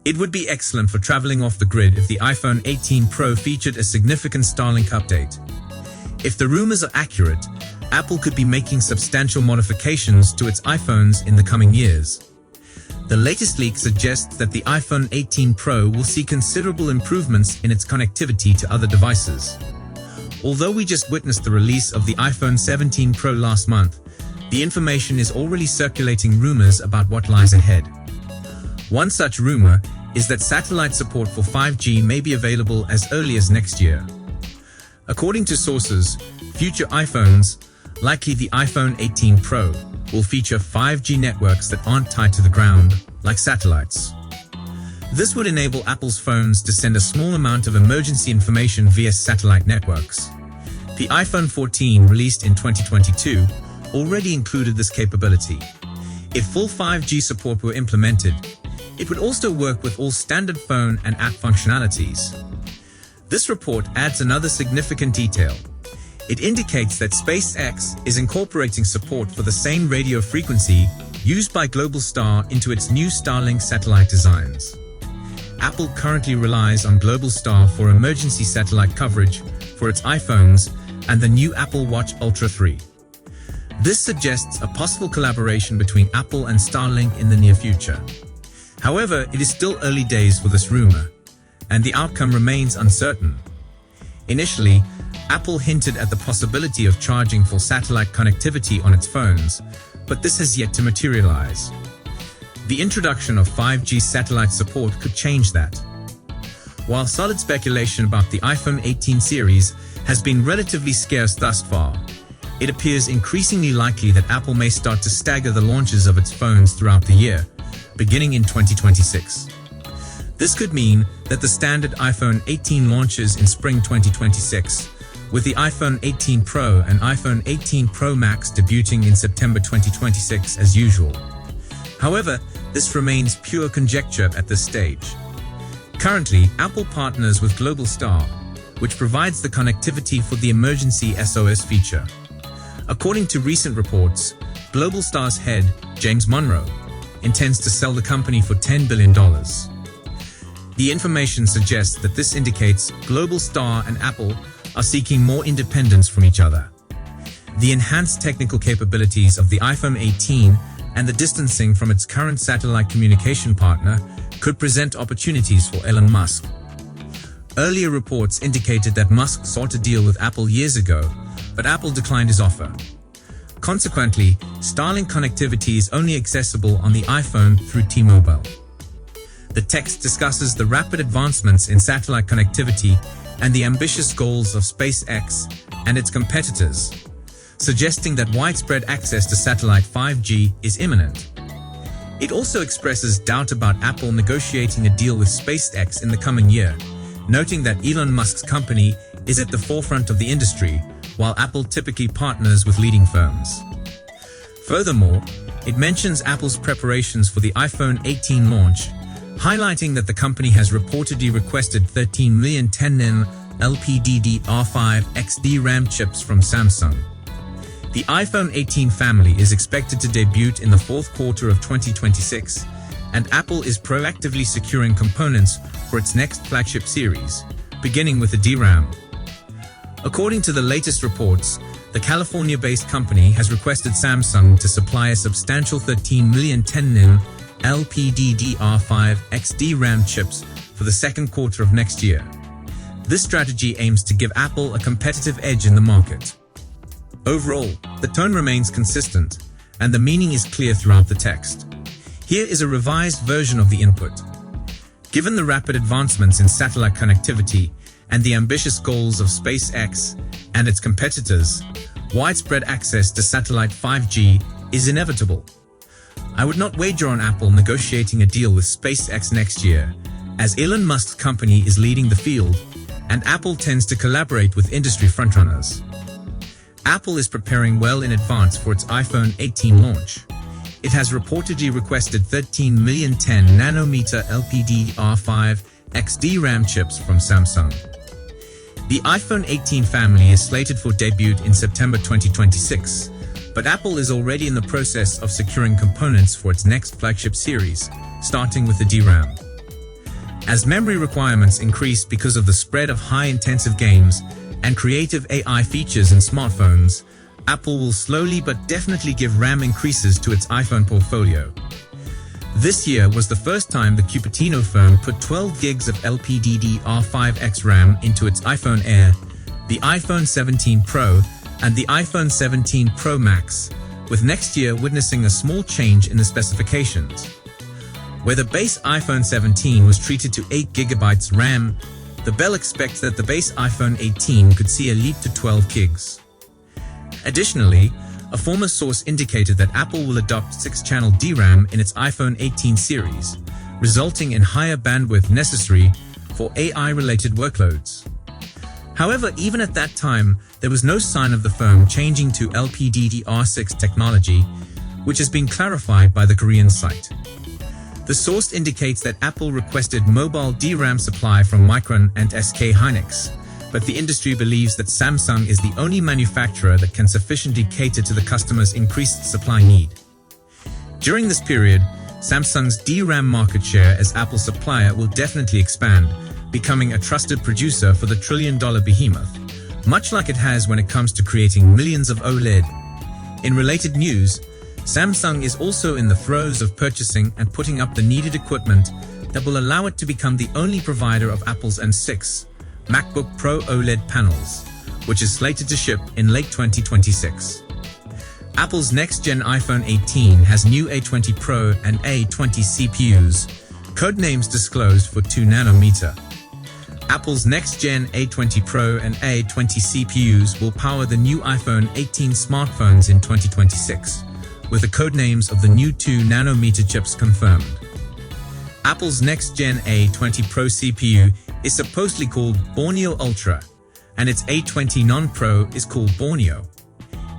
It would be excellent for traveling off the grid if the iPhone 18 Pro featured a significant Starlink update. If the rumors are accurate, Apple could be making substantial modifications to its iPhones in the coming years. The latest leak suggests that the iPhone 18 Pro will see considerable improvements in its connectivity to other devices. Although we just witnessed the release of the iPhone 17 Pro last month, the information is already circulating rumors about what lies ahead. One such rumor is that satellite support for 5G may be available as early as next year. According to sources, future iPhones, likely the iPhone 18 Pro, will feature 5G networks that aren't tied to the ground, like satellites. This would enable Apple's phones to send a small amount of emergency information via satellite networks. The iPhone 14, released in 2022, already included this capability. If full 5G support were implemented, it would also work with all standard phone and app functionalities. This report adds another significant detail. It indicates that SpaceX is incorporating support for the same radio frequency used by GlobalStar into its new Starlink satellite designs. Apple currently relies on GlobalStar for emergency satellite coverage for its iPhones and the new Apple Watch Ultra 3. This suggests a possible collaboration between Apple and Starlink in the near future. However, it is still early days for this rumor, and the outcome remains uncertain. Initially, Apple hinted at the possibility of charging for satellite connectivity on its phones, but this has yet to materialize. The introduction of 5G satellite support could change that. While solid speculation about the iPhone 18 series has been relatively scarce thus far, it appears increasingly likely that Apple may start to stagger the launches of its phones throughout the year, beginning in 2026. This could mean that the standard iPhone 18 launches in spring 2026, with the iPhone 18 Pro and iPhone 18 Pro Max debuting in September 2026 as usual. However, this remains pure conjecture at this stage. Currently, Apple partners with GlobalStar, which provides the connectivity for the emergency SOS feature. According to recent reports, GlobalStar's head, James Monroe, intends to sell the company for $10 billion. The information suggests that this indicates GlobalStar and Apple are seeking more independence from each other. The enhanced technical capabilities of the iPhone 18 and the distancing from its current satellite communication partner could present opportunities for Elon Musk. Earlier reports indicated that Musk sought a deal with Apple years ago, but Apple declined his offer. Consequently, Starlink connectivity is only accessible on the iPhone through T-Mobile. The text discusses the rapid advancements in satellite connectivity and the ambitious goals of SpaceX and its competitors, suggesting that widespread access to satellite 5G is imminent. It also expresses doubt about Apple negotiating a deal with SpaceX in the coming year, noting that Elon Musk's company is at the forefront of the industry, while Apple typically partners with leading firms. Furthermore, it mentions Apple's preparations for the iPhone 18 launch, highlighting that the company has reportedly requested 13 million 10nm LPDDR5 XDRAM chips from Samsung. The iPhone 18 family is expected to debut in the fourth quarter of 2026, and Apple is proactively securing components for its next flagship series, beginning with the DRAM. According to the latest reports, the California-based company has requested Samsung to supply a substantial 13 million 10nm LPDDR5 XDRAM chips for the second quarter of next year. This strategy aims to give Apple a competitive edge in the market. Overall, the tone remains consistent, and the meaning is clear throughout the text. Here is a revised version of the input. Given the rapid advancements in satellite connectivity and the ambitious goals of SpaceX and its competitors, widespread access to satellite 5G is inevitable. I would not wager on Apple negotiating a deal with SpaceX next year, as Elon Musk's company is leading the field, and Apple tends to collaborate with industry frontrunners. Apple is preparing well in advance for its iPhone 18 launch. It has reportedly requested 13 million 10 nanometer LPDDR5 XDRAM chips from Samsung. The iPhone 18 family is slated for debut in September 2026, but Apple is already in the process of securing components for its next flagship series, starting with the DRAM. As memory requirements increase because of the spread of high-intensive games and creative AI features in smartphones, Apple will slowly but definitely give RAM increases to its iPhone portfolio. This year was the first time the Cupertino firm put 12 gigs of LPDDR5X RAM into its iPhone Air, the iPhone 17 Pro, and the iPhone 17 Pro Max, with next year witnessing a small change in the specifications. Where the base iPhone 17 was treated to 8 GB RAM, the Bell expects that the base iPhone 18 could see a leap to 12 gigs. Additionally, a former source indicated that Apple will adopt 6-channel DRAM in its iPhone 18 series, resulting in higher bandwidth necessary for AI-related workloads. However, even at that time, there was no sign of the firm changing to LPDDR6 technology, which has been clarified by the Korean site. The source indicates that Apple requested mobile DRAM supply from Micron and SK Hynix, but the industry believes that Samsung is the only manufacturer that can sufficiently cater to the customer's increased supply need. During this period, Samsung's DRAM market share as Apple's supplier will definitely expand, becoming a trusted producer for the trillion-dollar behemoth, much like it has when it comes to creating millions of OLED. In related news, Samsung is also in the throes of purchasing and putting up the needed equipment that will allow it to become the only provider of Apple's M6 MacBook Pro OLED panels, which is slated to ship in late 2026. Apple's next-gen iPhone 18 has new A20 Pro and A20 CPUs, codenames disclosed for 2nm. Apple's next-gen A20 Pro and A20 CPUs will power the new iPhone 18 smartphones in 2026, with the codenames of the new 2nm chips confirmed. Apple's next-gen A20 Pro CPU is supposedly called Borneo Ultra, and its A20 Non-Pro is called Borneo.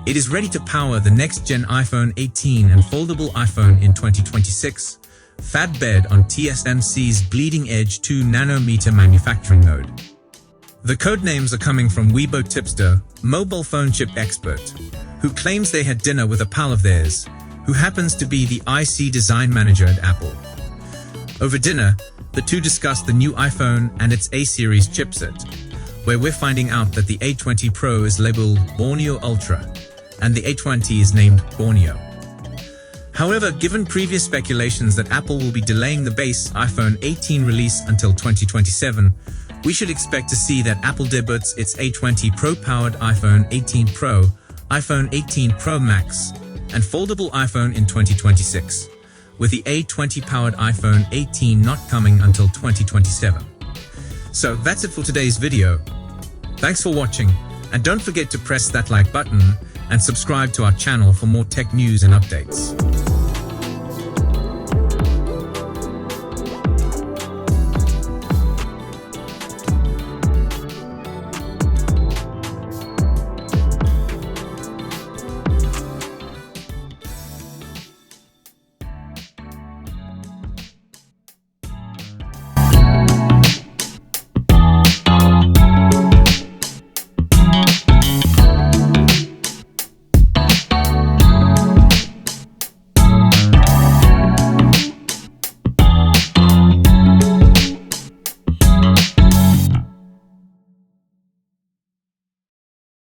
It is ready to power the next-gen iPhone 18 and foldable iPhone in 2026, fab bed on TSMC's bleeding-edge 2nm manufacturing node. The codenames are coming from Weibo Tipster, mobile phone chip expert, who claims they had dinner with a pal of theirs, who happens to be the IC design manager at Apple. Over dinner, the two discussed the new iPhone and its A-series chipset, where we're finding out that the A20 Pro is labeled Borneo Ultra, and the A20 is named Borneo. However, given previous speculations that Apple will be delaying the base iPhone 18 release until 2027, we should expect to see that Apple debuts its A20 Pro-powered iPhone 18 Pro, iPhone 18 Pro Max, and foldable iPhone in 2026. With the A20-powered iPhone 18 not coming until 2027. So that's it for today's video. Thanks for watching, and don't forget to press that like button and subscribe to our channel for more tech news and updates.